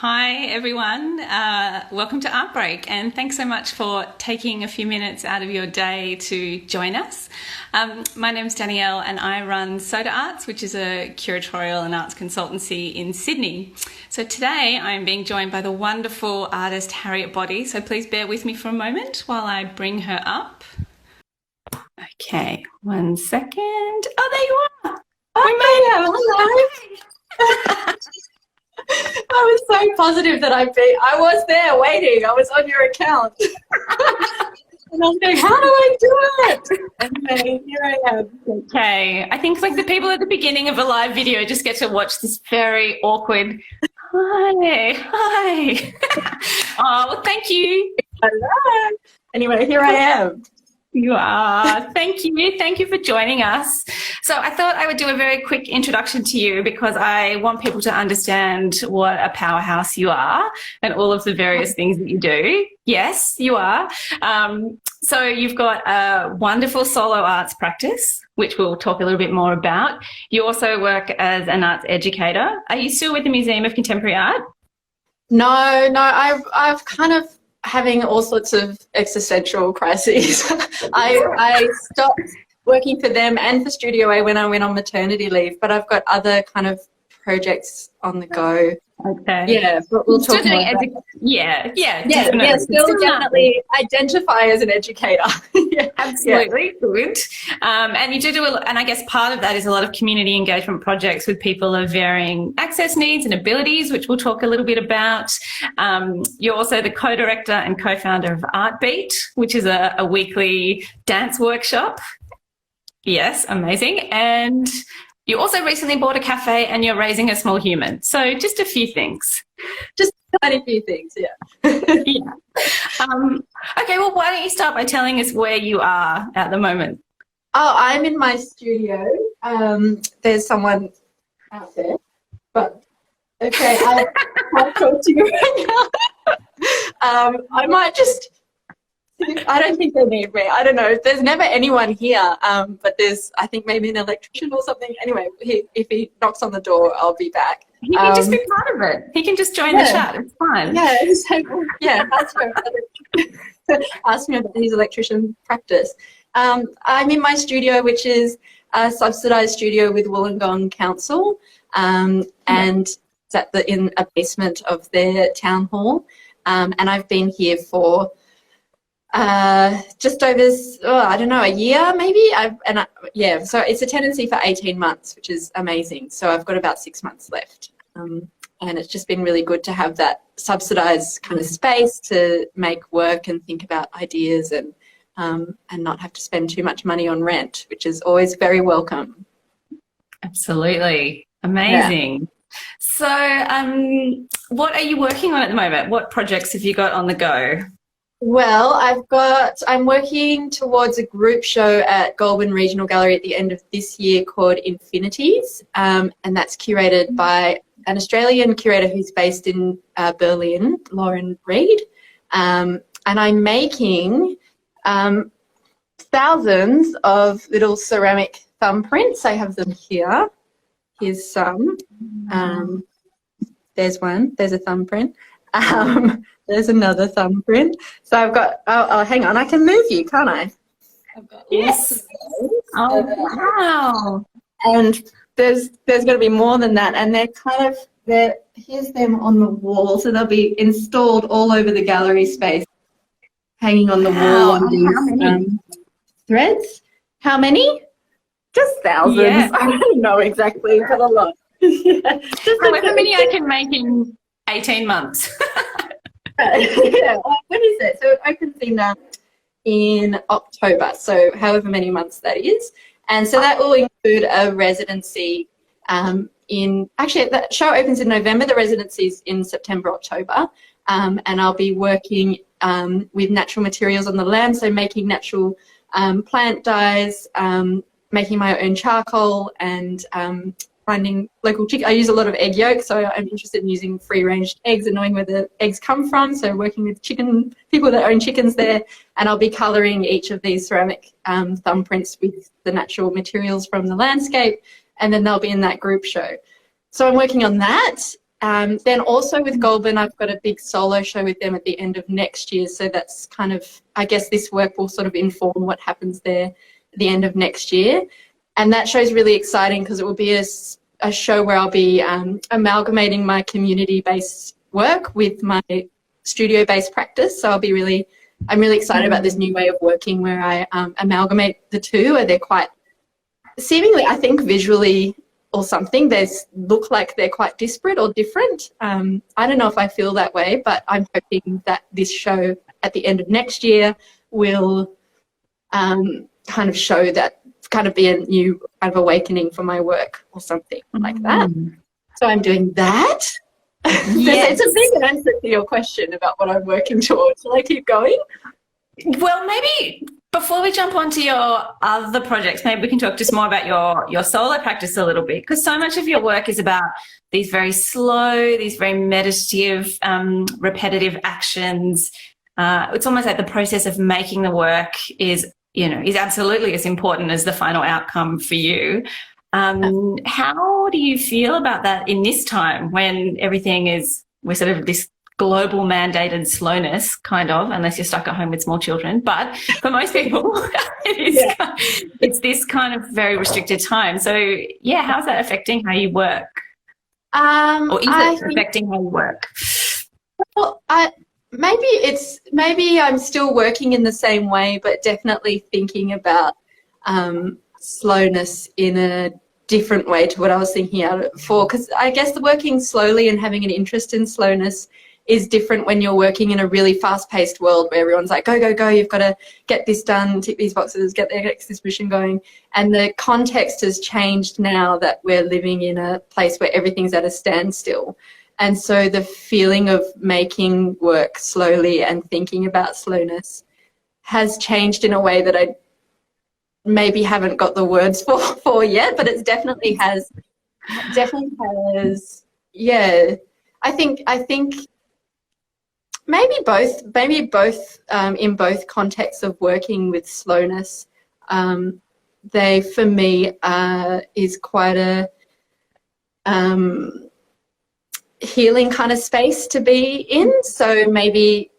Hi, everyone. Welcome to Art Break, and thanks so much for taking a few minutes out of your day to join us. My name's Danielle, and I run Soda Arts, which is a curatorial and arts consultancy in Sydney. So today I'm being joined by the wonderful artist Harriet Body, so please bear with me for a moment while I bring her up. Okay, 1 second. Oh, there you are. Oh, hello. I was so positive that I was there waiting. I was on your account. And I was going, how do I do it? Anyway, here I am. Okay. I think like the people at the beginning of a live video just get to watch this very awkward, hi. Oh, well, thank you. Hello. Anyway, here I am. You are. Thank you. Thank you for joining us. So I thought I would do a very quick introduction to you because I want people to understand what a powerhouse you are and all of the various things that you do. Yes, you are. So you've got a wonderful solo arts practice, which we'll talk a little bit more about. You also work as an arts educator. Are you still with the Museum of Contemporary Art? No, I've kind of having all sorts of existential crises. I stopped working for them and for Studio A when I went on maternity leave, but I've got other kind of projects on the go. Okay. Yeah, but we'll talk more about that. Yeah, still definitely identify as an educator. Yeah, absolutely. Yeah. Good. And you do and I guess part of that is a lot of community engagement projects with people of varying access needs and abilities, which we'll talk a little bit about. You're also the co-director and co-founder of Art Beat, which is a weekly dance workshop. Yes, amazing. And you also recently bought a cafe and you're raising a small human. So just a few things. Just quite a few things, yeah. Yeah. Okay, well, why don't you start by telling us where you are at the moment? Oh, I'm in my studio. There's someone out there. But, okay, I can't talk to you right now. I might just... I don't think they need me. I don't know. There's never anyone here, but there's, I think, maybe an electrician or something. Anyway, if he knocks on the door, I'll be back. He can just be part of it. He can just join the chat. It's fine. Yeah, ask me about his electrician practice. I'm in my studio, which is a subsidised studio with Wollongong Council, and it's in a basement of their town hall. And I've been here for just over, I don't know, a year maybe. So it's a tenancy for 18 months, which is amazing. So I've got about 6 months left. And it's just been really good to have that subsidised kind of space to make work and think about ideas and not have to spend too much money on rent, which is always very welcome. Absolutely. Amazing. Yeah. So what are you working on at the moment? What projects have you got on the go? Well, I'm working towards a group show at Goulburn Regional Gallery at the end of this year called Infinities, and that's curated by an Australian curator who's based in Berlin, Lauren Reed, and I'm making thousands of little ceramic thumbprints. I have them here. Here's some. There's one. There's a thumbprint. There's another thumbprint. So I've got, oh, hang on, I can move you, can't I? I've got yes. Oh, wow. And there's going to be more than that. And here's them on the wall. So they'll be installed all over the gallery space, hanging on the wall on these threads. How many? Just thousands. Yeah. I don't know exactly, but a lot. However many I can make in 18 months. Yeah, when is it? So it opens in October, so however many months that is. And so that will include a residency actually the show opens in November, the residency's in September, October. And I'll be working with natural materials on the land, so making natural plant dyes, making my own charcoal and finding local chicken. I use a lot of egg yolk, so I'm interested in using free-range eggs and knowing where the eggs come from. So working with people that own chickens there, and I'll be colouring each of these ceramic thumbprints with the natural materials from the landscape, and then they'll be in that group show. So I'm working on that, then also with Goulburn, I've got a big solo show with them at the end of next year. So that's kind of, I guess this work will sort of inform what happens there at the end of next year. And that show is really exciting because it will be a show where I'll be amalgamating my community-based work with my studio-based practice. So I'm really excited about this new way of working where I amalgamate the two, where they're quite, seemingly, I think visually or something, they look like they're quite disparate or different. I don't know if I feel that way, but I'm hoping that this show at the end of next year will kind of show that, kind of be a new kind of awakening for my work or something like that. So I'm doing that. Yes. It's a big answer to your question about what I'm working towards. Shall I keep going? Well, maybe before we jump onto your other projects, maybe we can talk just more about your solo practice a little bit, because so much of your work is about these very slow, these very meditative, repetitive actions. It's almost like the process of making the work is absolutely as important as the final outcome for you. How do you feel about that in this time when we're sort of this global mandated slowness, kind of, unless you're stuck at home with small children. But for most people, it's this kind of very restricted time. So, how's that affecting how you work? Or is it affecting how you work? Well, maybe I'm still working in the same way, but definitely thinking about slowness in a different way to what I was thinking out before. Because I guess the working slowly and having an interest in slowness is different when you're working in a really fast-paced world where everyone's like, go, go, go, you've got to get this done, tick these boxes, get the exhibition going. And the context has changed now that we're living in a place where everything's at a standstill. And so the feeling of making work slowly and thinking about slowness has changed in a way that I maybe haven't got the words for yet, but it definitely has, yeah. I think maybe both in both contexts of working with slowness, they, for me, is quite a healing kind of space to be in. So maybe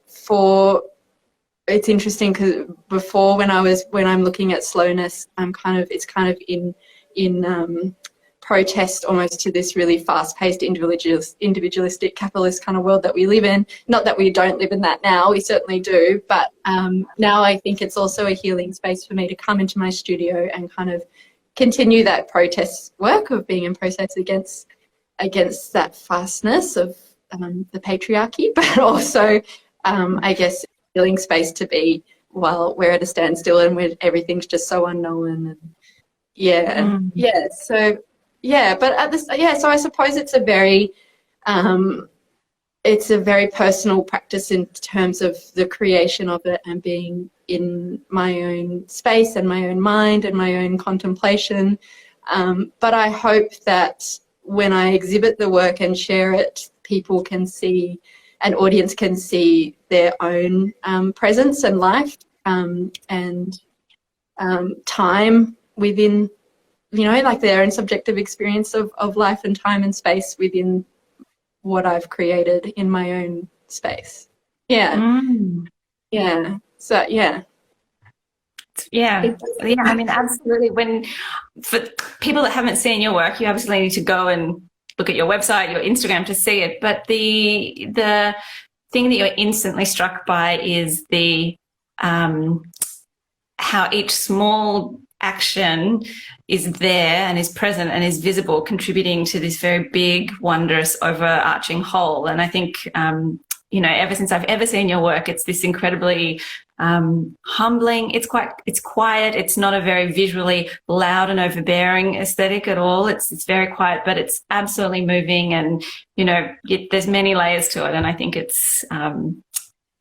it's interesting because before when I'm looking at slowness, it's kind of in protest almost to this really fast-paced individualistic capitalist kind of world that we live in. Not that we don't live in that now, we certainly do, but now I think it's also a healing space for me to come into my studio and kind of continue that protest work of being in protest against that fastness of the patriarchy, but also I guess healing space to be while we're at a standstill and where everything's just so unknown. So I suppose it's a very personal practice in terms of the creation of it and being in my own space and my own mind and my own contemplation. But I hope that when I exhibit the work and share it, people can see, an audience can see their own presence and life and time within, like their own subjective experience of life and time and space within what I've created in my own space. Yeah. Yeah. So, yeah. Yeah, I mean, absolutely. For people that haven't seen your work, you obviously need to go and look at your website, your Instagram to see it. But the thing that you're instantly struck by is the how each small action is there and is present and is visible, contributing to this very big, wondrous, overarching whole. And I think, ever since I've ever seen your work, it's this incredibly humbling. It's quiet. It's not a very visually loud and overbearing aesthetic at all. It's very quiet, but it's absolutely moving. And, there's many layers to it. And I think it's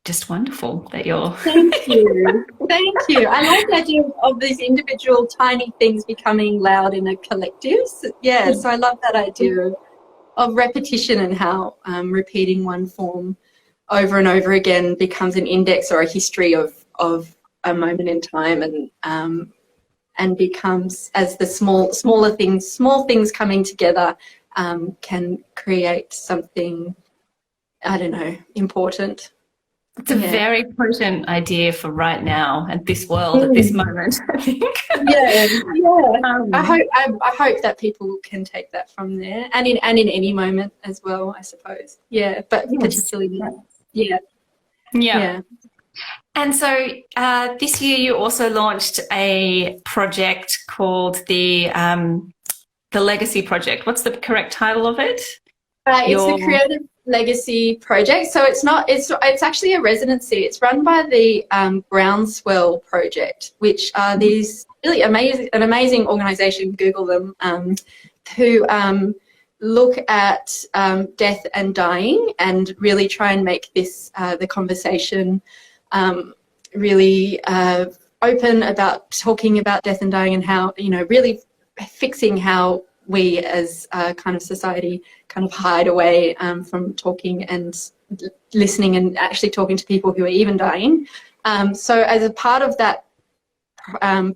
just wonderful that you're... Thank you. Thank you. I like the idea of these individual tiny things becoming loud in a collective. So I love that idea of repetition and how repeating one form over and over again becomes an index or a history of a moment in time, and becomes, as the small things coming together, can create something, I don't know, important. It's a very potent idea for right now and this world at this moment, I think. Yeah. I hope that people can take that from there, and in any moment as well, I suppose. Yeah, but particularly, yeah. And so this year you also launched a project called the Legacy Project. What's the correct title of it? It's the Creative Legacy Project. So it's actually a residency. It's run by the Groundswell Project, which are these really amazing organisation, Google them, who look at death and dying and really try and make this the conversation really open about talking about death and dying, and how, really fixing how we as a kind of society kind of hide away from talking and listening and actually talking to people who are even dying. So as a part of that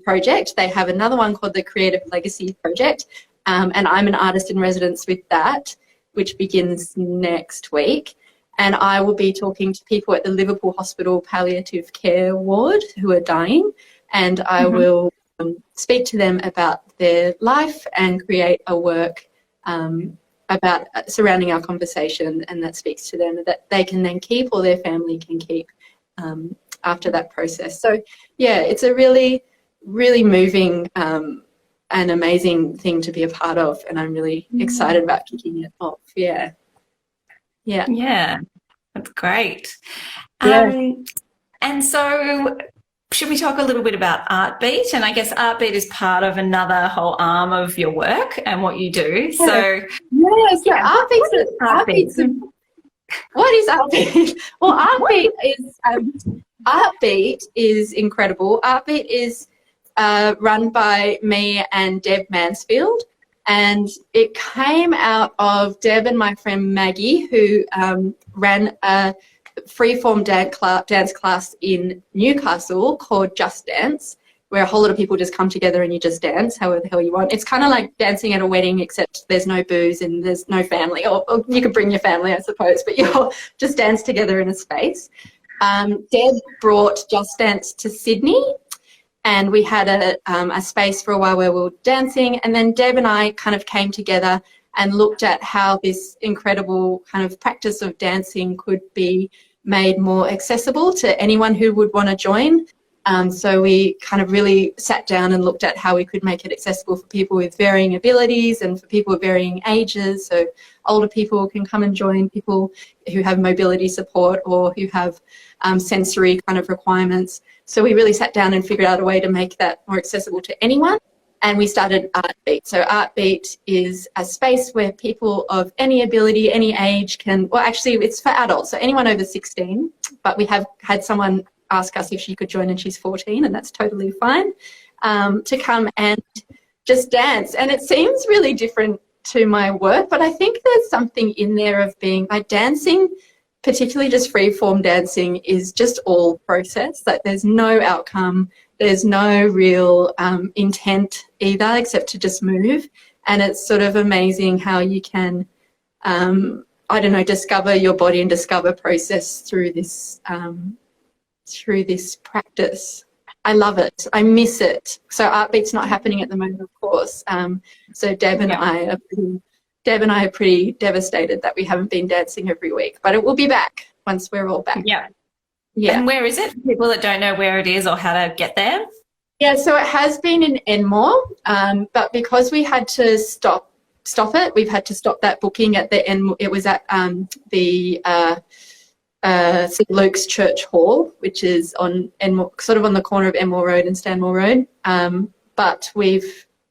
project, they have another one called the Creative Legacy Project, and I'm an artist in residence with that, which begins next week. And I will be talking to people at the Liverpool Hospital Palliative Care Ward who are dying, and I will speak to them about their life and create a work about surrounding our conversation, and that speaks to them, that they can then keep or their family can keep after that process. So, yeah, it's a really, really moving and amazing thing to be a part of, and I'm really excited about kicking it off. Yeah, that's great. Yeah. And so should we talk a little bit about Artbeat? And I guess Artbeat is part of another whole arm of your work and what you do. So Artbeat. What is Artbeat? Well, Artbeat is incredible. Artbeat is run by me and Deb Mansfield, and it came out of Deb and my friend Maggie, who ran a freeform dance class in Newcastle called Just Dance, where a whole lot of people just come together and you just dance however the hell you want. It's kind of like dancing at a wedding, except there's no booze and there's no family, or you could bring your family, I suppose, but you'll just dance together in a space. Deb brought Just Dance to Sydney, and we had a space for a while where we were dancing, and then Deb and I kind of came together and looked at how this incredible kind of practice of dancing could be made more accessible to anyone who would want to join. So we kind of really sat down and looked at how we could make it accessible for people with varying abilities and for people of varying ages. So older people can come and join, people who have mobility support or who have sensory kind of requirements. So we really sat down and figured out a way to make that more accessible to anyone. And we started Artbeat. So Artbeat is a space where people of any ability, any age can, well, actually it's for adults, so anyone over 16, but we have had someone ask us if she could join and she's 14, and that's totally fine, to come and just dance. And it seems really different to my work, but I think there's something in there of being, like, dancing, particularly just free-form dancing, is just all process. Like, there's no outcome, there's no real intent either, except to just move. And it's sort of amazing how you can, I don't know, discover your body and discover process through this practice. I love it. I miss it. So Artbeat's not happening at the moment, of course. So Deb and I are pretty devastated that we haven't been dancing every week, but it will be back once we're all back. Yeah. Yeah. And where is it? People that don't know where it is or how to get there? Yeah, so it has been in Enmore, but because we had to stop it, we've had to stop that booking at the Enmore. It was at the St Luke's Church Hall, which is on Enmore, sort of on the corner of Enmore Road and Stanmore Road. But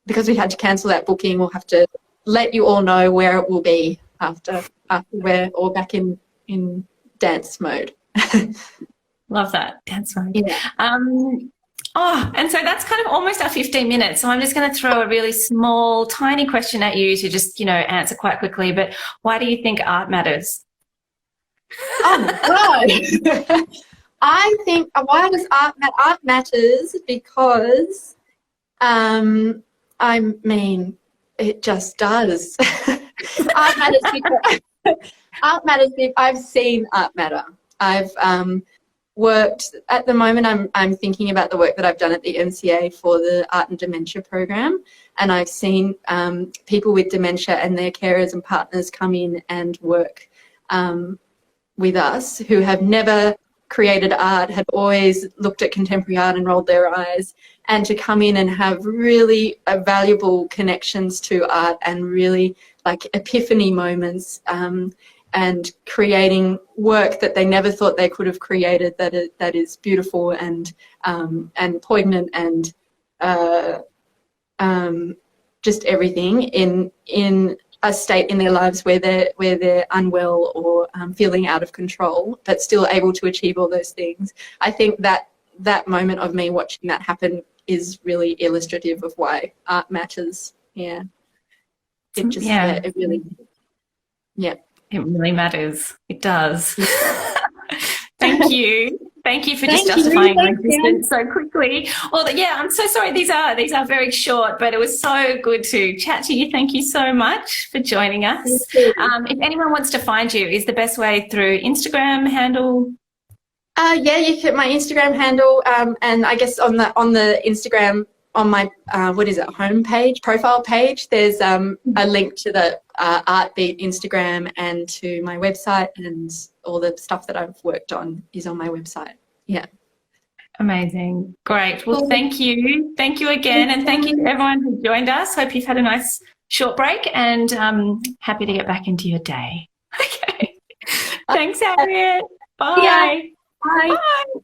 because we had to cancel that booking, we'll have to let you all know where it will be after we're all back in dance mode. Love that, dance mode. Yeah. And so that's kind of almost our 15 minutes. So I'm just going to throw a really small, tiny question at you to just, answer quite quickly. But why do you think art matters? Oh, God. I think, why does art matters? Because, I mean, it just does. Art matters because art matters. I've seen art matter. I've worked at the moment. I'm thinking about the work that I've done at the MCA for the Art and Dementia program, and I've seen people with dementia and their carers and partners come in and work with us who have never created art, had always looked at contemporary art and rolled their eyes, and to come in and have really valuable connections to art and really like epiphany moments, and creating work that they never thought they could have created, that is beautiful and poignant and just everything in a state in their lives where they're unwell or feeling out of control, but still able to achieve all those things. I think that moment of me watching that happen is really illustrative of why art matters. Yeah. It just, it really, It really matters. It does. Thank you. Thank you for just justifying my existence so quickly. Well, I'm so sorry. These are very short, but it was so good to chat to you. Thank you so much for joining us. If anyone wants to find you, is the best way through Instagram handle? You can my Instagram handle, and I guess on the Instagram, on my homepage, profile page, there's a link to the Artbeat Instagram and to my website, and all the stuff that I've worked on is on my website. Yeah. Amazing. Great. Well, thank you. Thank you again, and thank you to everyone who joined us. Hope you've had a nice short break, and happy to get back into your day. Okay. Thanks, Harriet. Bye. Yeah. Bye. Bye.